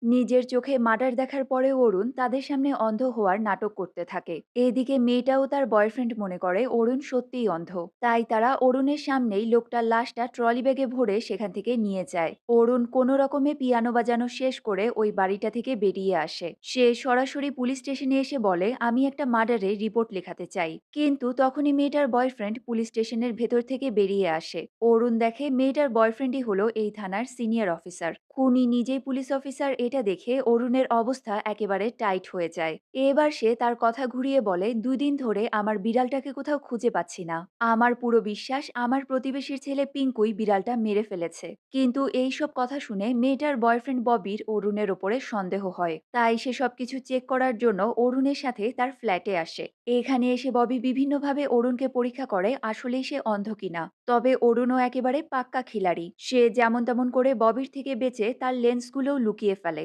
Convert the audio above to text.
নিজের চোখে মার্ডার দেখার পরেও অরুণ তাদের সামনে অন্ধ হওয়ার নাটক করতে থাকে। এদিকে মেয়েটাও তার বয়ফ্রেন্ড মনে করে অরুণ সত্যিই অন্ধ। তাই তারা অরুণের সামনেই লোকটার লাশটা ট্রলি ব্যাগে ভরে সেখান থেকে নিয়ে যায়। অরুণ কোনো রকমে পিয়ানো বাজানো শেষ করে ওই বাড়িটা থেকে বেরিয়ে আসে। সে সরাসরি পুলিশ স্টেশনে এসে বলে, আমি একটা মার্ডারের রিপোর্ট লেখাতে চাই। কিন্তু তখনই মেয়েটার বয়ফ্রেন্ড পুলিশ স্টেশনের ভেতর থেকে বেরিয়ে আসে। অরুণ দেখে মেয়েটার বয়ফ্রেন্ডই হলো এই থানার সিনিয়র অফিসার। খুনি নিজেই পুলিশ অফিসার এটা দেখে অরুণের অবস্থা একেবারে টাইট হয়ে যায়। এবার সে তার কথা ঘুরিয়ে বলে, 2 দিন ধরে আমার বিড়ালটাকে কোথাও খুঁজে পাচ্ছি না। আমার পুরো বিশ্বাস আমার প্রতিবেশীর ছেলে পিঙ্কুই বিড়ালটা মেরে ফেলেছে। কিন্তু এই সব কথা শুনে মেয়েটার বয়ফ্রেন্ড ববির অরুণের ওপরে সন্দেহ হয়। তাই সে সবকিছু চেক করার জন্য অরুণের সাথে তার ফ্ল্যাটে আসে। এখানে এসে ববি বিভিন্নভাবে অরুণকে পরীক্ষা করে আসলেই সে অন্ধ কিনা। তবে অরুণও একেবারে পাক্কা খিলাড়ি। সে যেমন তেমন করে ববির থেকে বেঁচে তার লেন্সগুলোও লুকিয়ে ফেলে।